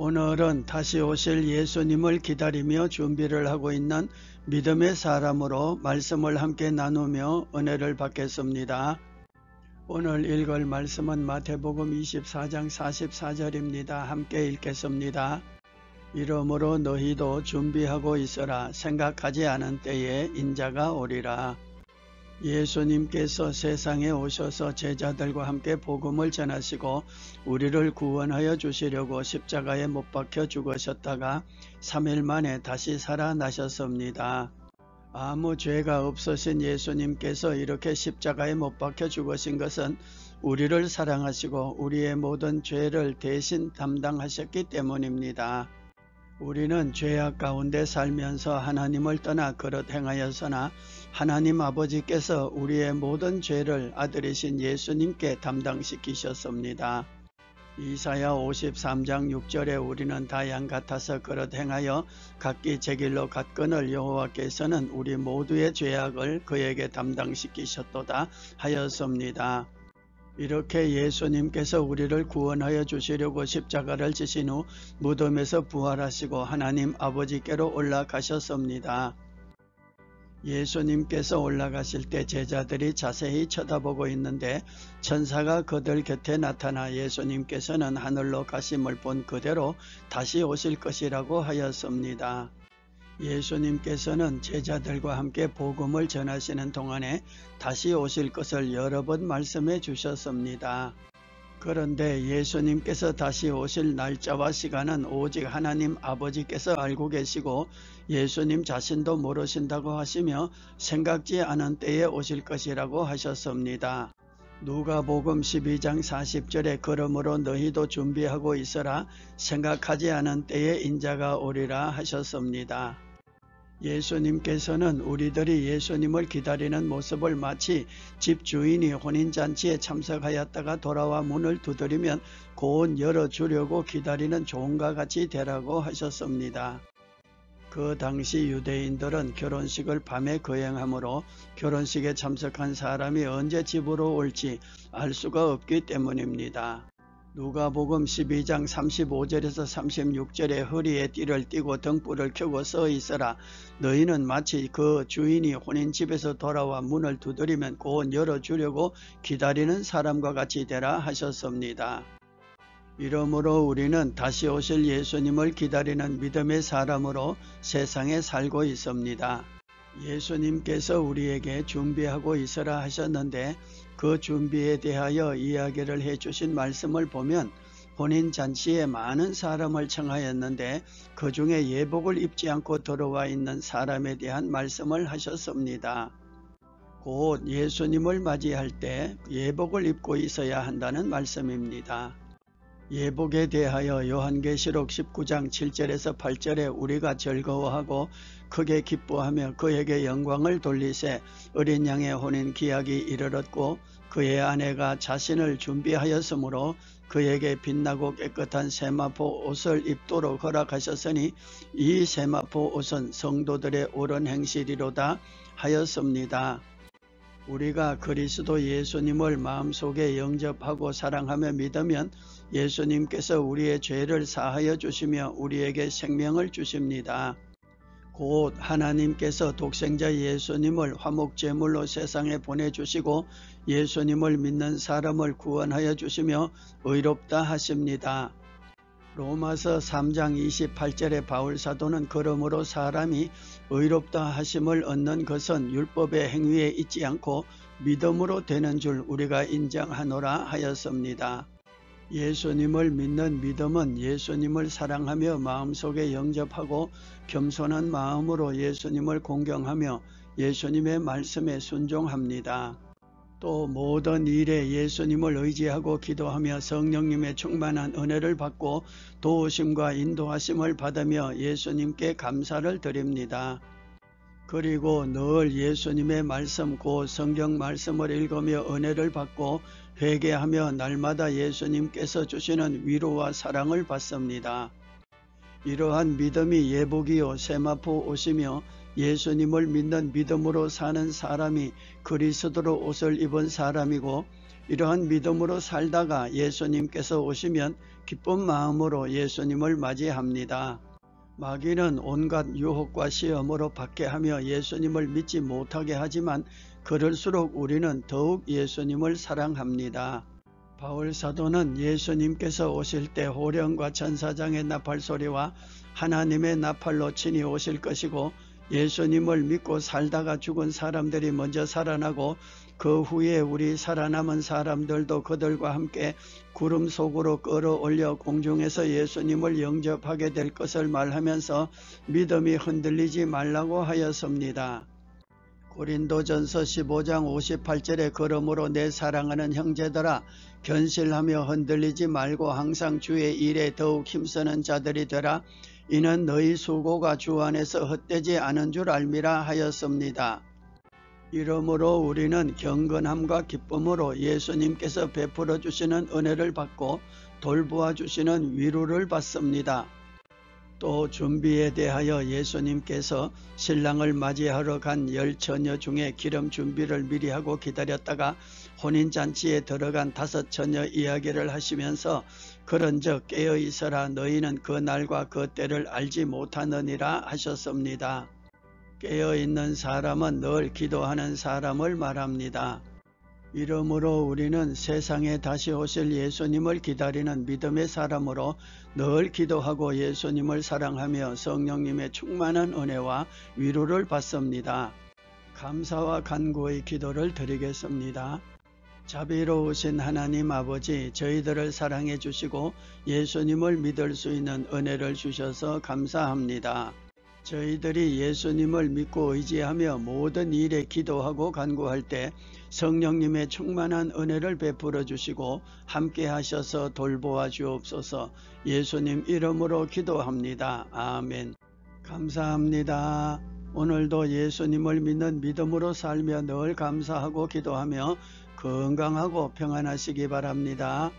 오늘은 다시 오실 예수님을 기다리며 준비를 하고 있는 믿음의 사람으로 말씀을 함께 나누며 은혜를 받겠습니다. 오늘 읽을 말씀은 마태복음 24장 44절입니다. 함께 읽겠습니다. 이러므로 너희도 준비하고 있어라. 생각하지 않은 때에 인자가 오리라. 예수님께서 세상에 오셔서 제자들과 함께 복음을 전하시고 우리를 구원하여 주시려고 십자가에 못 박혀 죽으셨다가 3일 만에 다시 살아나셨습니다. 아무 죄가 없으신 예수님께서 이렇게 십자가에 못 박혀 죽으신 것은 우리를 사랑하시고 우리의 모든 죄를 대신 담당하셨기 때문입니다. 우리는 죄악 가운데 살면서 하나님을 떠나 그릇 행하였으나 하나님 아버지께서 우리의 모든 죄를 아들이신 예수님께 담당시키셨습니다. 이사야 53장 6절에 우리는 다 양 같아서 그릇 행하여 각기 제 길로 갔거늘 여호와께서는 우리 모두의 죄악을 그에게 담당시키셨도다 하였습니다. 이렇게 예수님께서 우리를 구원하여 주시려고 십자가를 지신 후 무덤에서 부활하시고 하나님 아버지께로 올라가셨습니다. 예수님께서 올라가실 때 제자들이 자세히 쳐다보고 있는데 천사가 그들 곁에 나타나 예수님께서는 하늘로 가심을 본 그대로 다시 오실 것이라고 하였습니다. 예수님께서는 제자들과 함께 복음을 전하시는 동안에 다시 오실 것을 여러 번 말씀해 주셨습니다. 그런데 예수님께서 다시 오실 날짜와 시간은 오직 하나님 아버지께서 알고 계시고 예수님 자신도 모르신다고 하시며 생각지 않은 때에 오실 것이라고 하셨습니다. 누가복음 12장 40절에 그러므로 너희도 준비하고 있어라. 생각하지 않은 때에 인자가 오리라 하셨습니다. 예수님께서는 우리들이 예수님을 기다리는 모습을 마치 집주인이 혼인잔치에 참석하였다가 돌아와 문을 두드리면 곧 열어주려고 기다리는 종과 같이 되라고 하셨습니다. 그 당시 유대인들은 결혼식을 밤에 거행하므로 결혼식에 참석한 사람이 언제 집으로 올지 알 수가 없기 때문입니다. 누가복음 12장 35절에서 36절에 허리에 띠를 띠고 등불을 켜고 서 있어라. 너희는 마치 그 주인이 혼인집에서 돌아와 문을 두드리면 곧 열어주려고 기다리는 사람과 같이 되라 하셨습니다. 이러므로 우리는 다시 오실 예수님을 기다리는 믿음의 사람으로 세상에 살고 있습니다. 예수님께서 우리에게 준비하고 있으라 하셨는데 그 준비에 대하여 이야기를 해주신 말씀을 보면 혼인잔치에 많은 사람을 청하였는데 그 중에 예복을 입지 않고 들어와 있는 사람에 대한 말씀을 하셨습니다. 곧 예수님을 맞이할 때 예복을 입고 있어야 한다는 말씀입니다. 예복에 대하여 요한계시록 19장 7절에서 8절에 우리가 즐거워하고 크게 기뻐하며 그에게 영광을 돌리세 어린 양의 혼인 기약이 이르렀고 그의 아내가 자신을 준비하였으므로 그에게 빛나고 깨끗한 세마포 옷을 입도록 허락하셨으니 이 세마포 옷은 성도들의 옳은 행실이로다 하였습니다. 우리가 그리스도 예수님을 마음속에 영접하고 사랑하며 믿으면 예수님께서 우리의 죄를 사하여 주시며 우리에게 생명을 주십니다. 곧 하나님께서 독생자 예수님을 화목제물로 세상에 보내주시고 예수님을 믿는 사람을 구원하여 주시며 의롭다 하십니다. 로마서 3장 28절에 바울사도는 그러므로 사람이 의롭다 하심을 얻는 것은 율법의 행위에 있지 않고 믿음으로 되는 줄 우리가 인정하노라 하였습니다. 예수님을 믿는 믿음은 예수님을 사랑하며 마음속에 영접하고 겸손한 마음으로 예수님을 공경하며 예수님의 말씀에 순종합니다. 또 모든 일에 예수님을 의지하고 기도하며 성령님의 충만한 은혜를 받고 도우심과 인도하심을 받으며 예수님께 감사를 드립니다. 그리고 늘 예수님의 말씀 곧 성경 말씀을 읽으며 은혜를 받고 회개하며 날마다 예수님께서 주시는 위로와 사랑을 받습니다. 이러한 믿음이 예복이요 세마포 옷이며 예수님을 믿는 믿음으로 사는 사람이 그리스도로 옷을 입은 사람이고, 이러한 믿음으로 살다가 예수님께서 오시면 기쁜 마음으로 예수님을 맞이합니다. 마귀는 온갖 유혹과 시험으로 박해하며 예수님을 믿지 못하게 하지만 그럴수록 우리는 더욱 예수님을 사랑합니다. 바울 사도는 예수님께서 오실 때 호령과 천사장의 나팔 소리와 하나님의 나팔로 친히 오실 것이고, 예수님을 믿고 살다가 죽은 사람들이 먼저 살아나고 그 후에 우리 살아남은 사람들도 그들과 함께 구름 속으로 끌어올려 공중에서 예수님을 영접하게 될 것을 말하면서 믿음이 흔들리지 말라고 하였습니다. 고린도전서 15장 58절에 그러므로 내 사랑하는 형제들아, 견실하며 흔들리지 말고 항상 주의 일에 더욱 힘쓰는 자들이 되라. 이는 너희 수고가 주 안에서 헛되지 않은 줄 알미라 하였습니다. 이러므로 우리는 경건함과 기쁨으로 예수님께서 베풀어 주시는 은혜를 받고 돌보아 주시는 위로를 받습니다. 또 준비에 대하여 예수님께서 신랑을 맞이하러 간 10처녀 중에 기름 준비를 미리 하고 기다렸다가 혼인잔치에 들어간 5처녀 이야기를 하시면서 그런즉 깨어있어라, 너희는 그 날과 그 때를 알지 못하느니라 하셨습니다. 깨어있는 사람은 늘 기도하는 사람을 말합니다. 이러므로 우리는 세상에 다시 오실 예수님을 기다리는 믿음의 사람으로 늘 기도하고 예수님을 사랑하며 성령님의 충만한 은혜와 위로를 받습니다. 감사와 간구의 기도를 드리겠습니다. 자비로우신 하나님 아버지, 저희들을 사랑해 주시고 예수님을 믿을 수 있는 은혜를 주셔서 감사합니다. 저희들이 예수님을 믿고 의지하며 모든 일에 기도하고 간구할 때 성령님의 충만한 은혜를 베풀어 주시고 함께 하셔서 돌보아 주옵소서. 예수님 이름으로 기도합니다. 아멘. 감사합니다. 오늘도 예수님을 믿는 믿음으로 살며 늘 감사하고 기도하며 건강하고 평안하시기 바랍니다.